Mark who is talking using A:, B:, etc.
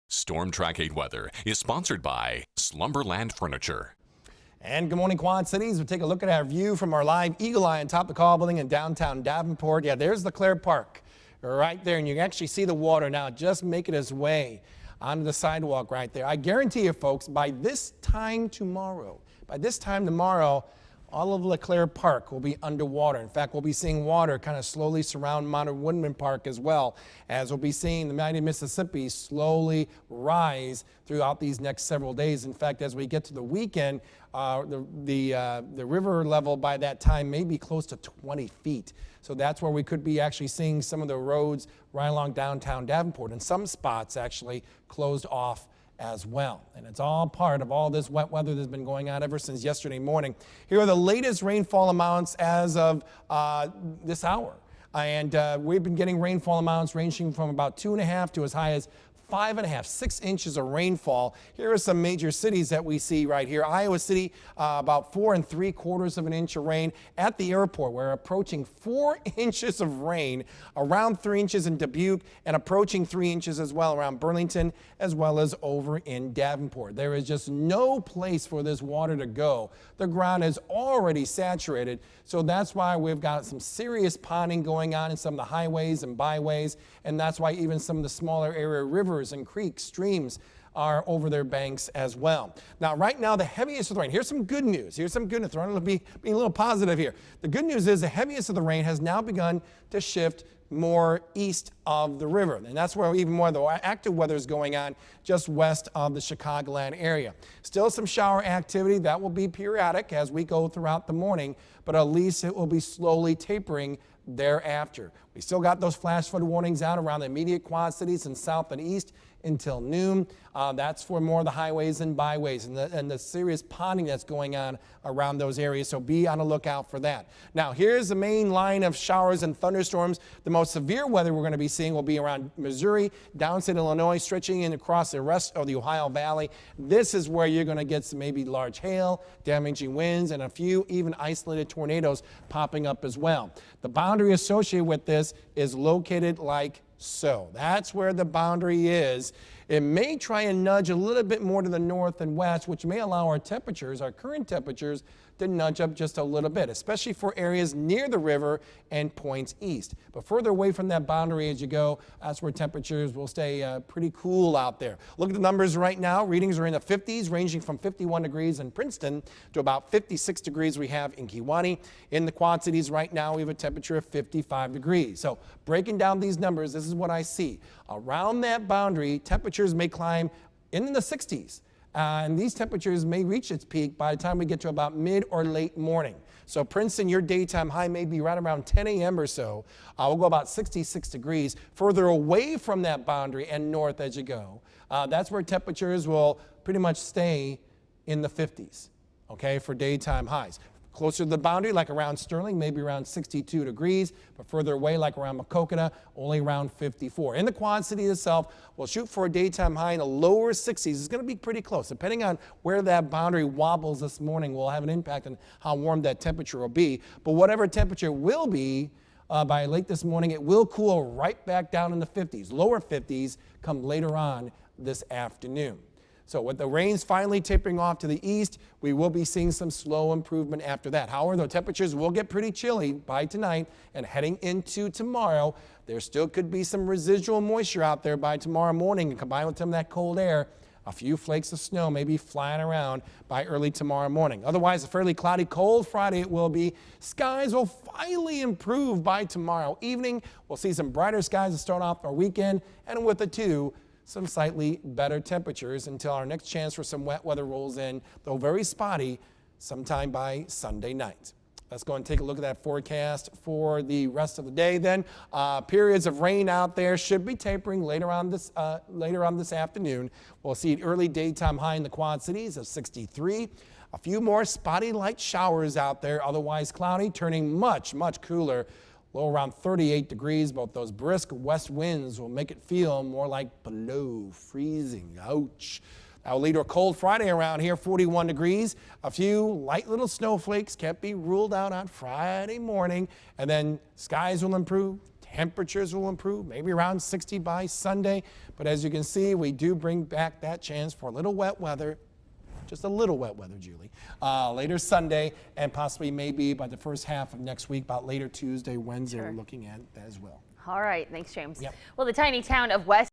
A: Storm Track 8 weather is sponsored by Slumberland Furniture.
B: And good morning, Quad Cities. We'll take a look at our view from our live Eagle Eye on top of the Call building in downtown Davenport. Yeah, there's LeClaire Park right there, and you can actually see the water now just making its way onto the sidewalk right there. I guarantee you, folks, by this time tomorrow, all of LeClaire Park will be underwater. In fact, we'll be seeing water kind of slowly surround Modern Woodman Park as well, as we'll be seeing the mighty Mississippi slowly rise throughout these next several days. In fact, as we get to the weekend, the river level by that time may be close to 20 feet. So that's where we could be actually seeing some of the roads right along downtown Davenport, and some spots actually closed off as well. And it's all part of all this wet weather that's been going on ever since yesterday morning. Here are the latest rainfall amounts as of this hour. And we've been getting rainfall amounts ranging from about 2.5 to as high as 5.5, 6 inches of rainfall. Here are some major cities that we see right here. Iowa City, about 4 3/4 of an inch of rain. At the airport, we're approaching 4 inches of rain, around 3 inches in Dubuque, and approaching 3 inches as well around Burlington, as well as over in Davenport. There is just no place for this water to go. The ground is already saturated, so that's why we've got some serious ponding going on in some of the highways and byways, and that's why even some of the smaller area rivers and creeks, streams are over their banks as well. Now, right now, the heaviest of the rain, here's some good news. Here's some good news. I'm going to be a little positive here. The good news is the heaviest of the rain has now begun to shift more east of the river. And that's where even more of the active weather is going on just west of the Chicagoland area. Still some shower activity that will be periodic as we go throughout the morning, but at least it will be slowly tapering thereafter. We still got those flash flood warnings out around the immediate Quad Cities and south and east until noon. That's for more of the highways and byways and the serious ponding that's going on around those areas, so be on the lookout for that. Now, here's the main line of showers and thunderstorms. The most severe weather we're going to be seeing will be around Missouri, downstate Illinois, stretching in across the rest of the Ohio Valley. This is where you're going to get some maybe large hail, damaging winds, and a few even isolated tornadoes popping up as well. The boundary associated with this is located like so. That's where the boundary is. It may try and nudge a little bit more to the north and west, which may allow our temperatures, our current temperatures, to nudge up just a little bit, especially for areas near the river and points east. But further away from that boundary as you go, that's where temperatures will stay pretty cool out there. Look at the numbers right now. Readings are in the 50s, ranging from 51 degrees in Princeton to about 56 degrees we have in Kewanee. In the Quad Cities right now, we have a temperature of 55 degrees. So breaking down these numbers, this is what I see. Around that boundary, temperatures may climb in the 60s. And these temperatures may reach its peak by the time we get to about mid or late morning. So Princeton, your daytime high may be right around 10 a.m. or so. We'll go about 66 degrees. Further away from that boundary and north as you go, that's where temperatures will pretty much stay in the 50s, okay, for daytime highs. Closer to the boundary, like around Sterling, maybe around 62 degrees, but further away, like around Maquoketa, only around 54. In the Quad City itself, we'll shoot for a daytime high in the lower 60s. It's going to be pretty close. Depending on where that boundary wobbles this morning will have an impact on how warm that temperature will be. But whatever temperature will be, by late this morning, it will cool right back down in the 50s. Lower 50s come later on this afternoon. So with the rains finally tapering off to the east, we will be seeing some slow improvement after that. However, the temperatures will get pretty chilly by tonight and heading into tomorrow. There still could be some residual moisture out there by tomorrow morning, and combined with some of that cold air, a few flakes of snow may be flying around by early tomorrow morning. Otherwise, a fairly cloudy, cold Friday it will be. Skies will finally improve by tomorrow evening. We'll see some brighter skies to start off our weekend, and with the some slightly better temperatures until our next chance for some wet weather rolls in, though very spotty, sometime by Sunday night. Let's go and take a look at that forecast for the rest of the day then. Periods of rain out there should be tapering later on this afternoon. We'll see an early daytime high in the Quad Cities of 63. A few more spotty light showers out there, otherwise cloudy, turning much, much cooler. Low around 38 degrees, but those brisk west winds will make it feel more like below freezing. Ouch. That will lead to a cold Friday around here, 41 degrees. A few light little snowflakes can't be ruled out on Friday morning, and then skies will improve. Temperatures will improve, maybe around 60 by Sunday. But as you can see, we do bring back that chance for a little wet weather. Just a little wet weather, Julie. Later Sunday, and possibly maybe by the first half of next week, about later Tuesday, Wednesday, we're looking at that as well.
C: All right, thanks, James.
B: Yep.
C: Well, the tiny town of West